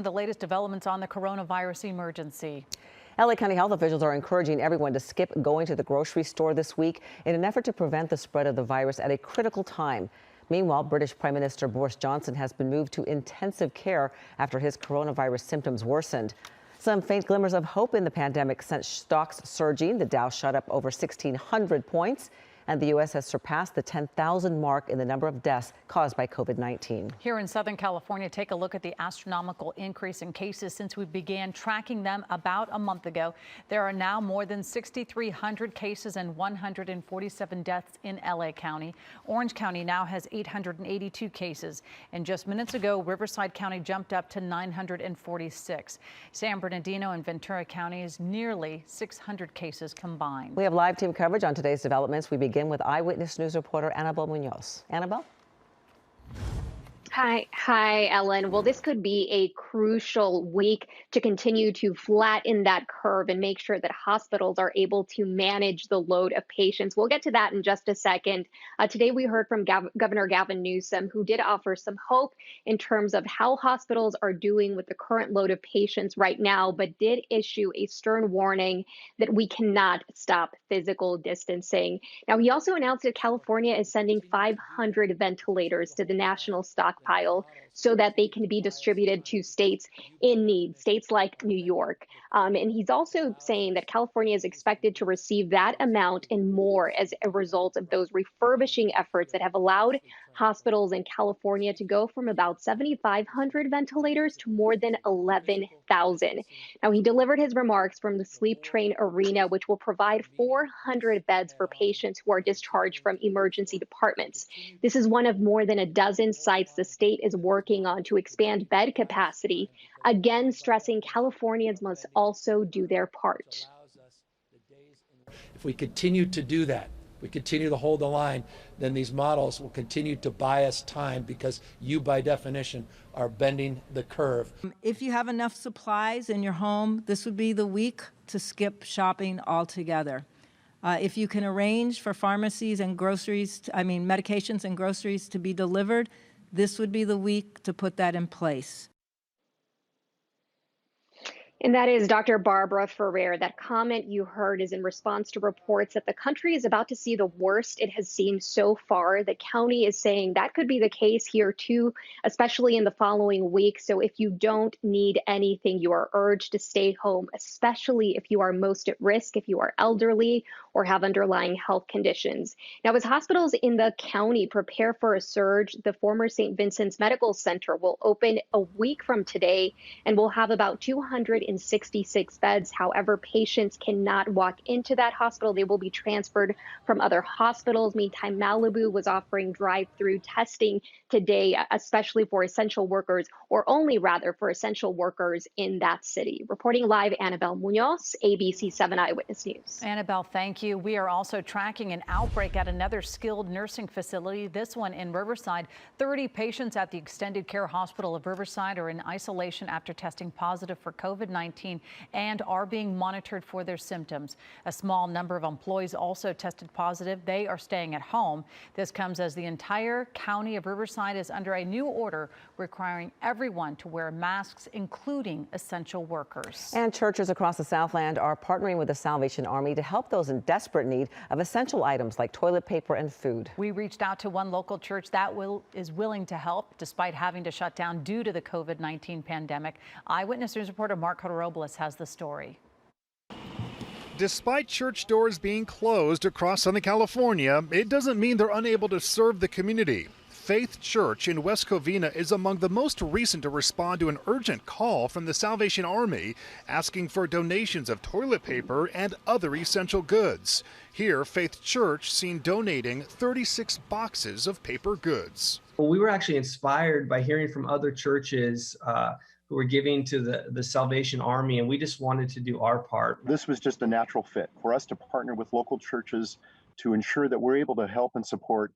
The latest developments on the coronavirus emergency. LA County health officials are encouraging everyone to skip going to the grocery store this week in an effort to prevent the spread of the virus at a critical time. Meanwhile, British Prime Minister Boris Johnson has been moved to intensive care after his coronavirus symptoms worsened. Some faint glimmers of hope in the pandemic sent stocks surging. The Dow shot up over 1,600 points. And the U.S. has surpassed the 10,000 mark in the number of deaths caused by COVID-19. Here in Southern California, take a look at the astronomical increase in cases since we began tracking them about a month ago. There are now more than 6,300 cases and 147 deaths in LA County. Orange County now has 882 cases. And just minutes ago, Riverside County jumped up to 946. San Bernardino and Ventura counties, nearly 600 cases combined. We have live team coverage on today's developments. We begin with Eyewitness News reporter Annabelle Munoz. Annabelle? Hi, Ellen. Well, this could be a crucial week to continue to flatten that curve and make sure that hospitals are able to manage the load of patients. We'll get to that in just a second. Today, we heard from Governor Gavin Newsom, who did offer some hope in terms of how hospitals are doing with the current load of patients right now, but did issue a stern warning that we cannot stop physical distancing. Now, he also announced that California is sending 500 ventilators to the national stockpile so that they can be distributed to states in need, states like New York. And he's also saying that California is expected to receive that amount and more as a result of those refurbishing efforts that have allowed hospitals in California to go from about 7,500 ventilators to more than 11,000. Now, he delivered his remarks from the Sleep Train Arena, which will provide 400 beds for patients who are discharged from emergency departments. This is one of more than a dozen sites the state is working on to expand bed capacity, again stressing Californians must also do their part. If we continue to do that, we continue to hold the line, then these models will continue to buy us time because you, by definition, are bending the curve. If you have enough supplies in your home, this would be the week to skip shopping altogether. If you can arrange for pharmacies and groceries, medications and groceries to be delivered, this would be the week to put that in place. And that is Dr. Barbara Ferrer. That comment you heard is in response to reports that the country is about to see the worst it has seen so far. The county is saying that could be the case here too, especially in the following week. So if you don't need anything, you are urged to stay home, especially if you are most at risk, if you are elderly or have underlying health conditions. Now, as hospitals in the county prepare for a surge, the former St. Vincent's Medical Center will open a week from today and will have about 266 beds. However, patients cannot walk into that hospital. They will be transferred from other hospitals. Meantime, Malibu was offering drive-through testing today, especially for essential workers, or only rather for essential workers in that city. Reporting live, Annabelle Munoz, ABC 7 Eyewitness News. Annabelle, thank you. We are also tracking an outbreak at another skilled nursing facility, this one in Riverside. 30 patients at the Extended Care Hospital of Riverside are in isolation after testing positive for COVID-19 and are being monitored for their symptoms. A small number of employees also tested positive. They are staying at home. This comes as the entire county of Riverside is under a new order requiring everyone to wear masks, including essential workers. And churches across the Southland are partnering with the Salvation Army to help those in desperate need of essential items like toilet paper and food. We reached out to one local church that is willing to help despite having to shut down due to the COVID-19 pandemic. Eyewitness News reporter Mark Robles has the story. Despite church doors being closed across Southern California, it doesn't mean they're unable to serve the community. Faith Church in West Covina is among the most recent to respond to an urgent call from the Salvation Army asking for donations of toilet paper and other essential goods. Here, Faith Church seen donating 36 boxes of paper goods. Well, we were actually inspired by hearing from other churches who were giving to the Salvation Army, and we just wanted to do our part. This was just a natural fit for us to partner with local churches to ensure that we're able to help and support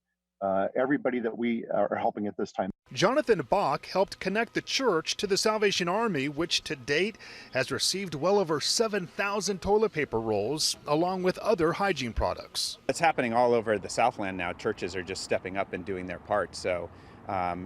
everybody that we are helping at this time. Jonathan Bach helped connect the church to the Salvation Army, which to date has received well over 7,000 toilet paper rolls, along with other hygiene products. It's happening all over the Southland now. Churches are just stepping up and doing their part. So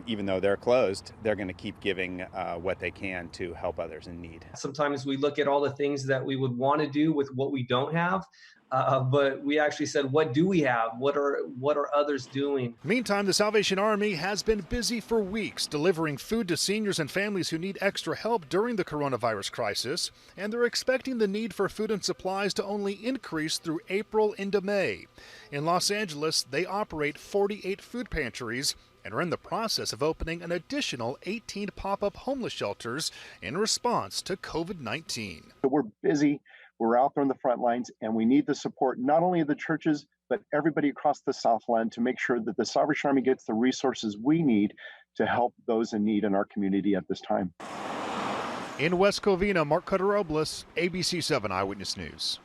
even though they're closed, they're going to keep giving what they can to help others in need. Sometimes we look at all the things that we would want to do with what we don't have, but we actually said, what do we have? What are others doing? Meantime, the Salvation Army has been busy for weeks delivering food to seniors and families who need extra help during the coronavirus crisis, and they're expecting the need for food and supplies to only increase through April into May. In Los Angeles, they operate 48 food pantries and are in the process of opening an additional 18 pop-up homeless shelters in response to COVID-19. We're busy, we're out there on the front lines, and we need the support not only of the churches, but everybody across the Southland to make sure that the Salvation Army gets the resources we need to help those in need in our community at this time. In West Covina, Mark Cutter-Robles, ABC 7 Eyewitness News.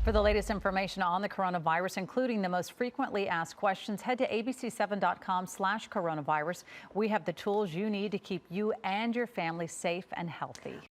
For the latest information on the coronavirus, including the most frequently asked questions, head to abc7.com/coronavirus. We have the tools you need to keep you and your family safe and healthy.